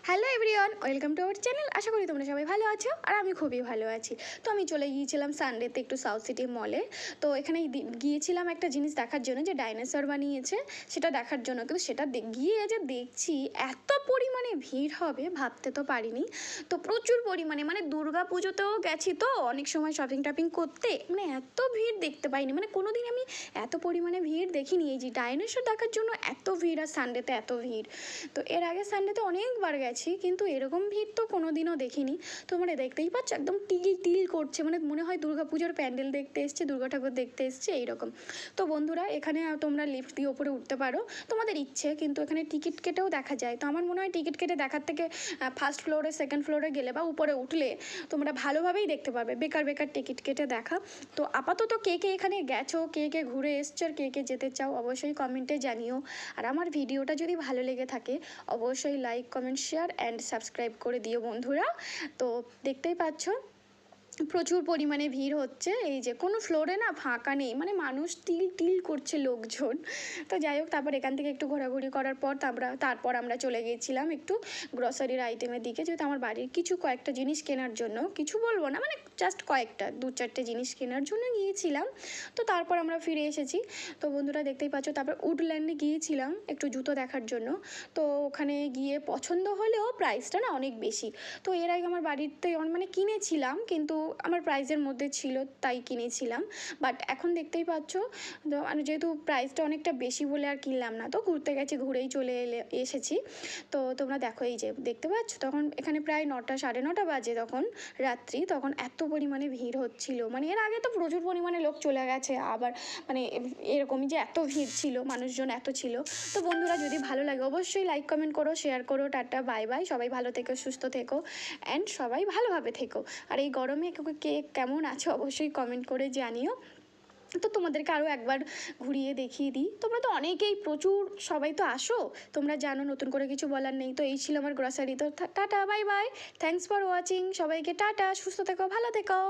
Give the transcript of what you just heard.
Hello everyone, welcome to our channel. আশা করি তোমরা সবাই ভালো আছো আর আমি খুবই ভালো আছি। তো আমি চলে গিয়েছিলাম সানডেতে একটু সাউথ সিটি মলে। তো এখানে গিয়েছিলাম একটা জিনিস দেখার জন্য, যে ডাইনোসর বানিয়েছে সেটা দেখার জন্য। কিন্তু সেটা গিয়ে যে দেখছি এত পরিমাণে ভিড় হবে ভাবতে তো পারিনি। তো প্রচুর পরিমাণে, মানে দুর্গা পুজোতেও গেছি তো অনেক সময় শপিং টপিং করতে, মানে এত ভিড় দেখতে পাইনি, মানে কোনো দিন আমি এত পরিমাণে ভিড় দেখিনি। এই যে ডাইনোসর দেখার জন্য এত ভিড়, আর সানডেতে এত ভিড়। তো এর আগে সানডেতে অনেকবার গেছি, কিন্তু এরকম ভিড় তো কোনো দিনও দেখিনি। তোমরা দেখতেই পাচ্ছ একদম টিল টিল করছে, মানে মনে হয় দুর্গা পুজোর প্যান্ডেল দেখতে এসছে, দুর্গা ঠাকুর দেখতে এসছে এইরকম। তো বন্ধুরা, এখানে তোমরা লিফট দিয়ে ওপরে উঠতে পারো তোমাদের ইচ্ছে, কিন্তু এখানে টিকিট কেটেও দেখা যায়। তো আমার মনে হয় টিকিট কেটে দেখার থেকে ফার্স্ট ফ্লোরে সেকেন্ড ফ্লোরে গেলে বা উপরে উঠলে তোমরা ভালোভাবেই দেখতে পারবে, বেকার বেকার টিকিট কেটে দেখা। তো আপাতত কে কে এখানে গেছো, কে কে ঘুরে এসছো, আর কে কে যেতে চাও অবশ্যই কমেন্টে জানিও। আর আমার ভিডিওটা যদি ভালো লেগে থাকে অবশ্যই like, comment, share and subscribe করে দিও বন্ধুরা। তো দেখতেই পাচ্ছ প্রচুর পরিমাণে ভিড় হচ্ছে। এই যে কোনো ফ্লোরে না ফাঁকা নেই, মানে মানুষ টিল টিল করছে লোকজন। তো যাই হোক, তারপর এখান থেকে একটু ঘোরাঘুরি করার পর তারপর আমরা চলে গিয়েছিলাম একটু গ্রসারির আইটেমের দিকে, যেহেতু আমার বাড়ির কয়েকটা জিনিস কেনার জন্য, কিছু বলবো না, মানে জাস্ট কয়েকটা 2-4টে জিনিস কেনার জন্য গিয়েছিলাম। তো তারপর আমরা ফিরে এসেছি। তো বন্ধুরা দেখতেই পাচ্ছ, তারপর উডল্যান্ডে গিয়েছিলাম একটু জুতো দেখার জন্য। তো ওখানে গিয়ে পছন্দ হলেও প্রাইসটা না অনেক বেশি। তো এর আগে আমার বাড়িতে মানে কিনেছিলাম, কিন্তু আমার প্রাইসের মধ্যে ছিল তাই কিনেছিলাম। বাট এখন দেখতেই পাচ্ছ, তো মানে যেহেতু প্রাইসটা অনেকটা বেশি বলে আর কিনলাম না, তো ঘুরতে গেছি, ঘুরেই চলে এসেছি। তো তোমরা দেখো, এই যে দেখতে পাচ্ছ, তখন এখানে প্রায় 9টা 9:30 বাজে তখন রাত্রি, তখন এত পরিমাণে ভিড় হচ্ছিল। মানে এর আগে তো প্রচুর পরিমাণে লোক চলে গেছে, আবার মানে এরকমই যে এত ভিড় ছিল, মানুষজন এত ছিল। তো বন্ধুরা, যদি ভালো লাগে অবশ্যই লাইক, কমেন্ট করো, শেয়ার করো। Tata, bye bye. সবাই ভালো থেকো, সুস্থ থেকো অ্যান্ড সবাই ভালোভাবে থেকো। আর এই গরমে কে কেমন আছো অবশ্যই কমেন্ট করে জানিও। তো তোমাদেরকে আরও একবার ঘুরিয়ে দেখিয়ে দিই। তোমরা তো অনেকেই প্রচুর সবাই তো আসো, তোমরা জানো, নতুন করে কিছু বলার নেই। তো এই ছিল আমার গ্রসারি। তো tata, bye bye, thanks for watching. সবাইকে টাটা, সুস্থ থেকো, ভালো থেকো।